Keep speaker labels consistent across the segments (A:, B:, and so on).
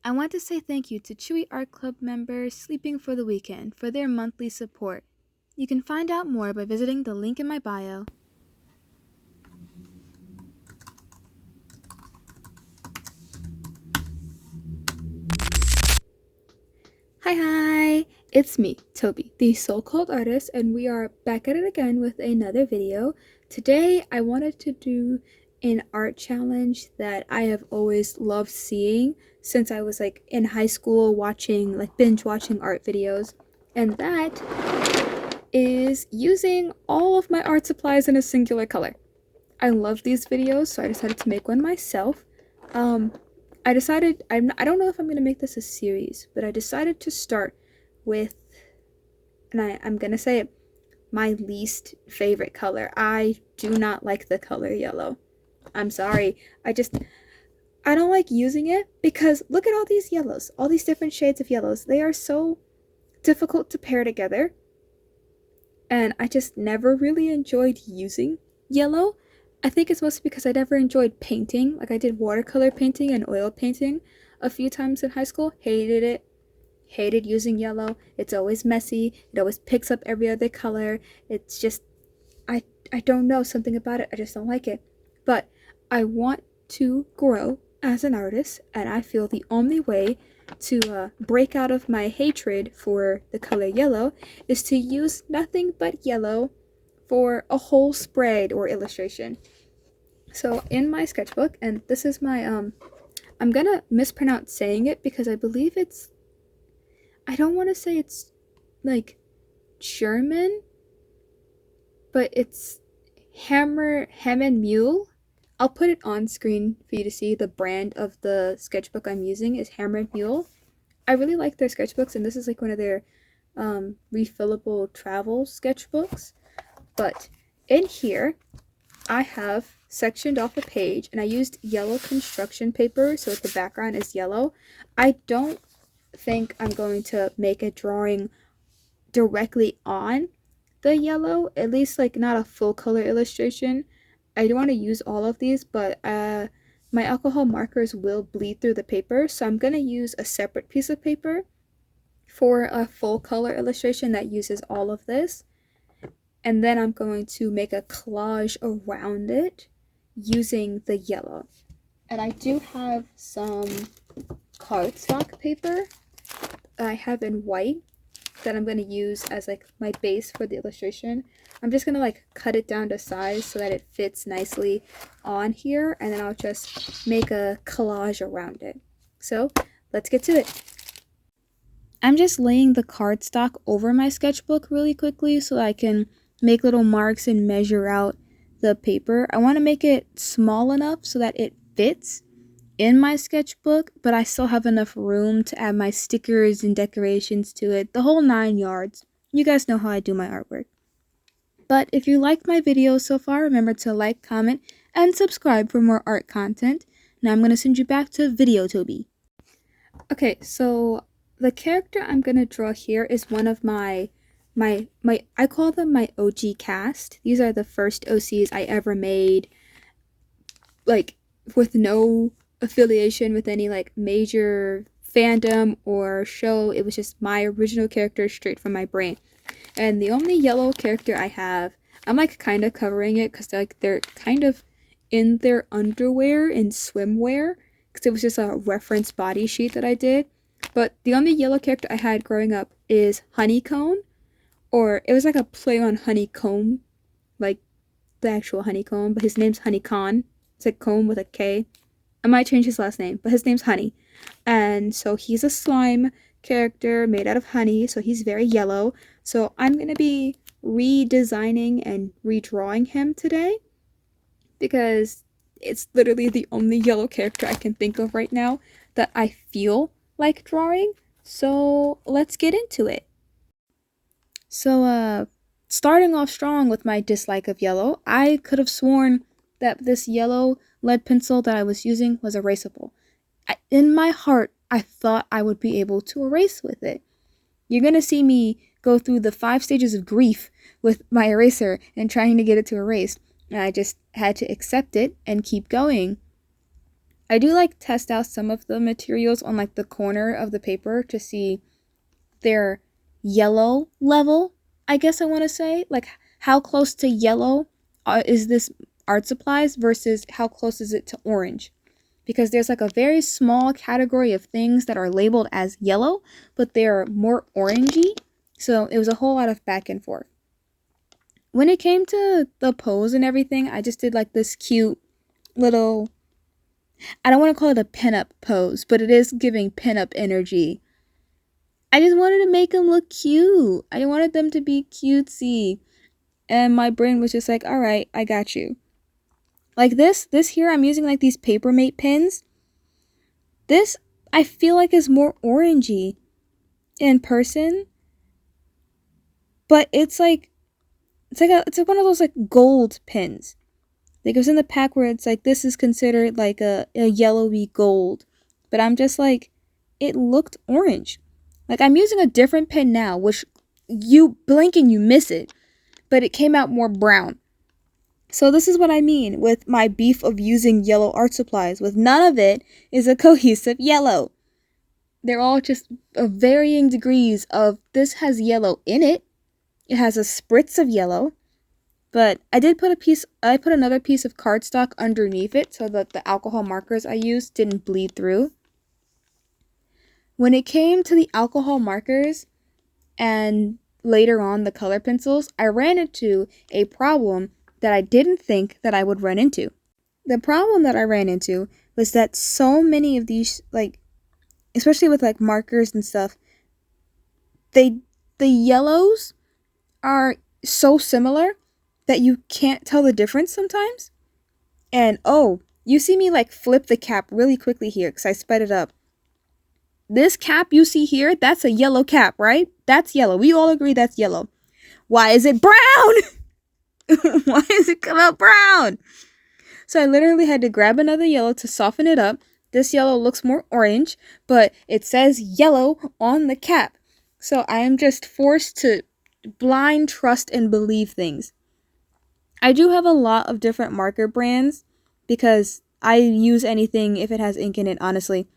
A: I want to say thank you to Chewy Art Club members Sleeping for the Weekend for their monthly support. You can find out more by visiting the link in my bio. Hi! It's me, Toby, the so-called artist, and we are back at it again with another video. Today, I wanted to do an art challenge that I have always loved seeing since I was in high school binge watching art videos, and that is using all of my art supplies in a singular color. I love these videos, so I decided to make one myself. I don't know if I'm gonna make this a series, but I decided to start with, and I'm gonna say it, my least favorite color. I do not like the color yellow. I'm sorry. I don't like using it because look at all these yellows, all these different shades of yellows. They are so difficult to pair together, and I just never really enjoyed using yellow. I think it's mostly because I never enjoyed painting. Like I did watercolor painting and oil painting a few times in high school. Hated it. Hated using yellow. It's always messy. It always picks up every other color. It's just I don't know, something about it. I just don't like it. But I want to grow as an artist, and I feel the only way to break out of my hatred for the color yellow is to use nothing but yellow for a whole spread or illustration. So in my sketchbook, and this is my I'm gonna mispronounce saying it because I believe I don't want to say it's like German, but it's Hammermühle. I'll put it on screen for you to see. The brand of the sketchbook I'm using is Hammermühle. I really like their sketchbooks, and this is like one of their refillable travel sketchbooks. But in here, I have sectioned off a page, and I used yellow construction paper so that the background is yellow. I don't think I'm going to make a drawing directly on the yellow, at least like not a full color illustration. I do want to use all of these, but my alcohol markers will bleed through the paper, so I'm going to use a separate piece of paper for a full color illustration that uses all of this. And then I'm going to make a collage around it using the yellow. And I do have some cardstock paper I have in white that I'm going to use as like my base for the illustration. I'm just going to like cut it down to size so that it fits nicely on here, and then I'll just make a collage around it. So let's get to it. I'm just laying the cardstock over my sketchbook really quickly so I can make little marks and measure out the paper. I want to make it small enough so that it fits in my sketchbook, but I still have enough room to add my stickers and decorations to it, the whole 9 yards. You guys know how I do my artwork. But if you liked my video so far, remember to like, comment, and subscribe for more art content. Now I'm going to send you back to Video Toby. Okay, so the character I'm going to draw here is one of my I call them my OG cast. These are the first OCs I ever made, like with no affiliation with any like major fandom or show. It was just my original character straight from my brain. And the only yellow character I have, I'm like kind of covering it because they're kind of in their underwear and swimwear because it was just a reference body sheet that I did. But the only yellow character I had growing up is Honeycomb, or it was like a play on honeycomb, like the actual honeycomb, but his name's Honeycon. It's like comb with a K. I might change his last name, but his name's Honey. And so he's a slime character made out of honey, so he's very yellow. So I'm going to be redesigning and redrawing him today because it's literally the only yellow character I can think of right now that I feel like drawing. So let's get into it. So, starting off strong with my dislike of yellow, I could have sworn that this yellow lead pencil that I was using was erasable. In my heart, I thought I would be able to erase with it. You're gonna see me go through the 5 stages of grief with my eraser and trying to get it to erase. And I just had to accept it and keep going. I do like test out some of the materials on like the corner of the paper to see their yellow level, I guess I want to say. Like how close to yellow is this art supplies versus how close is it to orange? Because there's like a very small category of things that are labeled as yellow, but they're more orangey. So it was a whole lot of back and forth. When it came to the pose and everything, I just did like this cute little, I don't want to call it a pinup pose, but it is giving pinup energy. I just wanted to make them look cute. I wanted them to be cutesy. And my brain was just like, all right, I got you. Like this here, I'm using like these Papermate pins. This, I feel like is more orangey in person. But it's like one of those like gold pins. Like it was in the pack where it's like this is considered like a yellowy gold. But I'm just like, it looked orange. Like I'm using a different pen now, which you blink and you miss it. But it came out more brown. So this is what I mean with my beef of using yellow art supplies. With none of it is a cohesive yellow. They're all just of varying degrees of this has yellow in it. It has a spritz of yellow. But I put another piece of cardstock underneath it so that the alcohol markers I used didn't bleed through. When it came to the alcohol markers and later on the color pencils, I ran into a problem that I didn't think that I would run into. The problem that I ran into was that so many of these, like, especially with like markers and stuff, the yellows are so similar that you can't tell the difference sometimes. And oh, you see me like flip the cap really quickly here because I sped it up. This cap you see here, that's a yellow cap, right? That's yellow. We all agree that's yellow. Why is it brown? Why is it come out brown? So I literally had to grab another yellow to soften it up. This yellow looks more orange, but it says yellow on the cap. So I am just forced to blind trust and believe things. I do have a lot of different marker brands because I use anything if it has ink in it, honestly.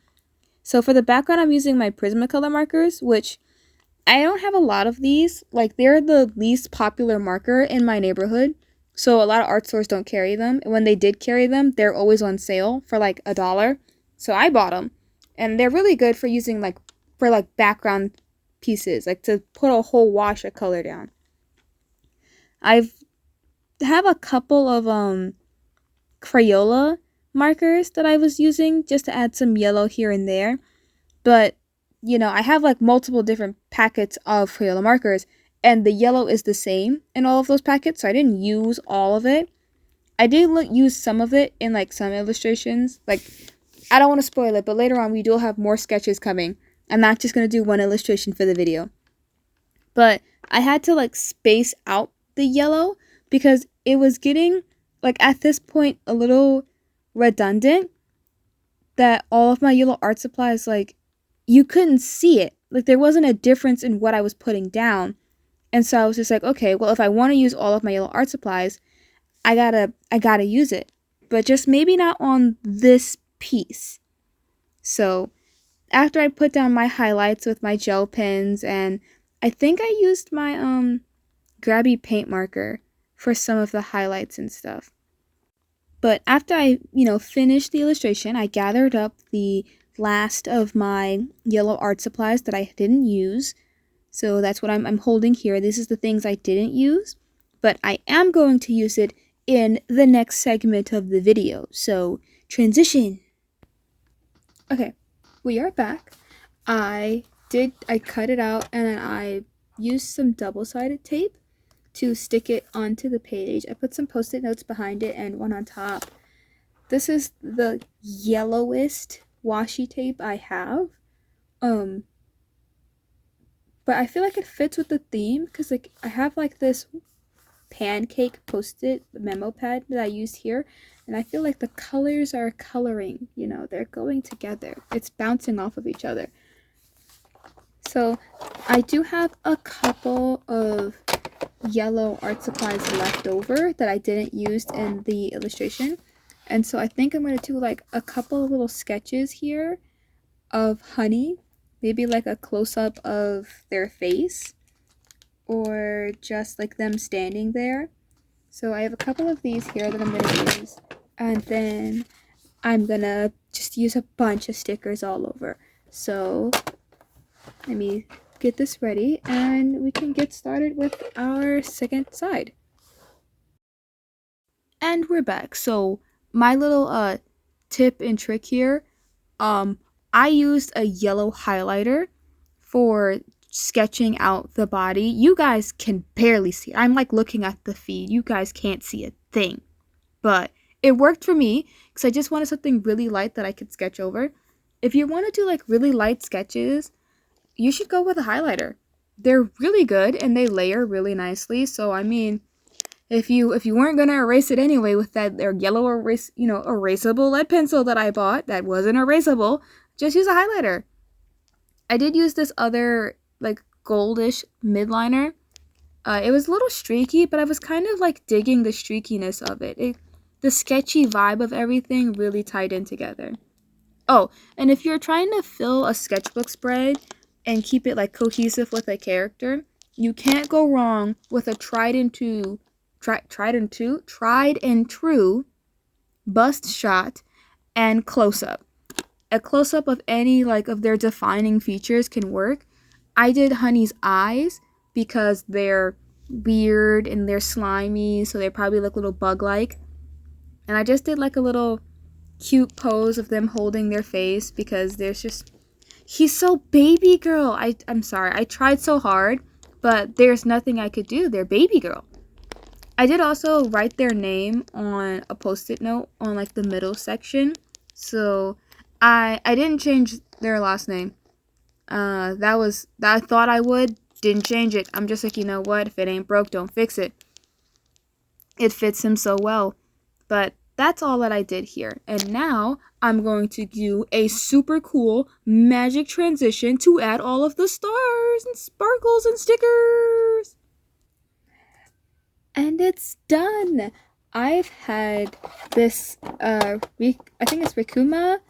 A: So for the background, I'm using my Prismacolor markers, which I don't have a lot of these. Like, they're the least popular marker in my neighborhood. So a lot of art stores don't carry them. And when they did carry them, they're always on sale for like $1. So I bought them. And they're really good for using like, for like background pieces, like to put a whole wash of color down. I have a couple of Crayola markers that I was using just to add some yellow here and there. But, you know, I have like multiple different packets of Crayola markers, and the yellow is the same in all of those packets, so I didn't use all of it. I did use some of it in like some illustrations. Like, I don't want to spoil it, but later on we do have more sketches coming. I'm not just going to do one illustration for the video. But I had to like space out the yellow because it was getting, like at this point, a little redundant that all of my yellow art supplies, like, you couldn't see it. Like, there wasn't a difference in what I was putting down. And so I was just like, okay, well, if I want to use all of my yellow art supplies, I gotta use it. But just maybe not on this piece. So after I put down my highlights with my gel pens, and I think I used my Grabby paint marker for some of the highlights and stuff. But after I, finished the illustration, I gathered up the last of my yellow art supplies that I didn't use. So that's what I'm holding here. This is the things I didn't use, but I am going to use it in the next segment of the video. So transition. Okay, we are back. I cut it out and then I used some double-sided tape to stick it onto the page. I put some post-it notes behind it and one on top. This is the yellowest washi tape I have. But I feel like it fits with the theme because like I have like this pancake post-it memo pad that I use here, and I feel like the colors are coloring, they're going together. It's bouncing off of each other. So I do have a couple of yellow art supplies left over that I didn't use in the illustration, And so I think I'm going to do like a couple of little sketches here of Honey, maybe like a close-up of their face or just like them standing there. So I have a couple of these here that I'm going to use, and then I'm going to just use a bunch of stickers all over. So let me get this ready and we can get started with our second side. And we're back. So my little tip and trick here, I used a yellow highlighter for sketching out the body. You guys can barely see it. I'm like looking at the feed. You guys can't see a thing. But it worked for me because I just wanted something really light that I could sketch over. If you want to do like really light sketches, you should go with a highlighter. They're really good and they layer really nicely. So I mean, if you weren't gonna erase it anyway with that their yellow erasable lead pencil that I bought that wasn't erasable, just use a highlighter. I did use this other like goldish midliner. It was a little streaky, but I was kind of like digging the streakiness of it. The sketchy vibe of everything really tied in together. Oh, and if you're trying to fill a sketchbook spread and keep it like cohesive with a character, you can't go wrong with a tried and true bust shot and close up. A close up of any like of their defining features can work. I did Honey's eyes because they're weird and they're slimy, so they probably look a little bug-like. And I just did like a little cute pose of them holding their face because he's so baby girl. I'm sorry. I tried so hard, but there's nothing I could do. They're baby girl. I did also write their name on a post-it note on like the middle section. So I didn't change their last name. That I thought I would, didn't change it. I'm just like, you know what? If it ain't broke, don't fix it. It fits him so well. But that's all that I did here. And now I'm going to do a super cool magic transition to add all of the stars and sparkles and stickers. And it's done. I've had this I think it's Rikuma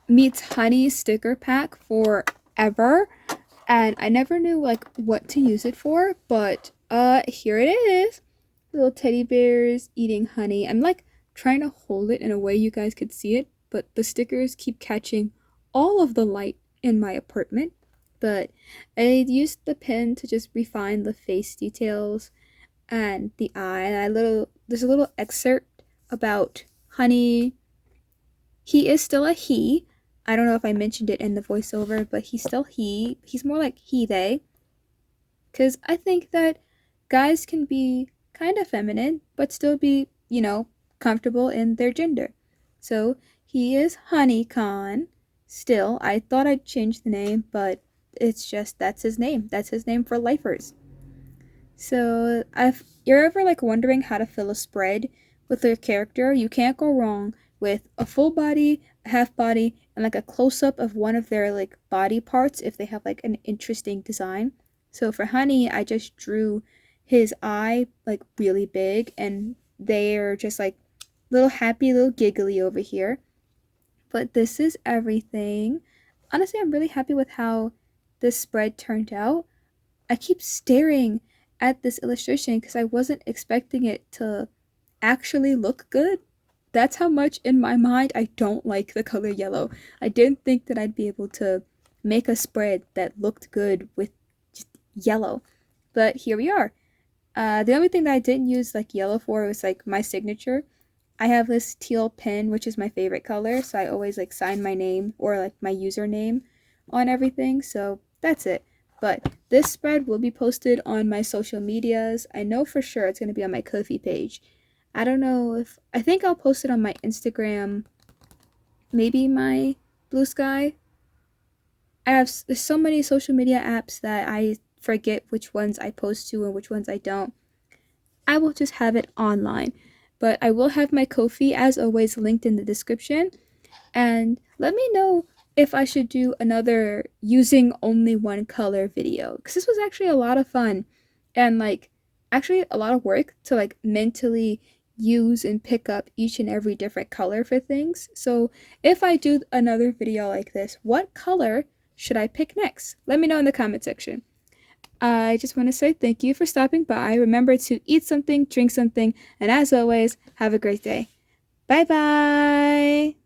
A: meets Honey sticker pack forever, and I never knew like what to use it for, but here it is. Little teddy bears eating honey. I'm like trying to hold it in a way you guys could see it, but the stickers keep catching all of the light in my apartment. But I used the pen to just refine the face details and the eye. And there's a little excerpt about Honey. He is still a he. I don't know if I mentioned it in the voiceover, but he's still he. He's more like he, they. Because I think that guys can be kind of feminine, but still be, comfortable in their gender. So he is HoneyCon. Still, I thought I'd change the name, but it's just that's his name. That's his name for lifers. So if you're ever like wondering how to fill a spread with your character, you can't go wrong with a full body, a half body, and like a close up of one of their like body parts if they have like an interesting design. So for Honey, I just drew his eye like really big, and they're just like little happy, little giggly over here. But this is everything. Honestly, I'm really happy with how this spread turned out. I keep staring at this illustration because I wasn't expecting it to actually look good. That's how much in my mind I don't like the color yellow. I didn't think that I'd be able to make a spread that looked good with just yellow. But here we are. The only thing that I didn't use like yellow for was like my signature. I have this teal pen, which is my favorite color, so I always like sign my name or like my username on everything. So that's it. But this spread will be posted on my social medias. I know for sure it's going to be on my Ko-fi page. I don't know I think I'll post it on my Instagram, maybe my Blue Sky. There's so many social media apps that I forget which ones I post to and which ones I don't. I will just have it online. But I will have my Ko-fi, as always, linked in the description. And let me know if I should do another using only one color video, because this was actually a lot of fun and like actually a lot of work to like mentally use and pick up each and every different color for things. So if I do another video like this, what color should I pick next? Let me know in the comment section. I just want to say thank you for stopping by. Remember to eat something, drink something, and as always, have a great day. Bye bye!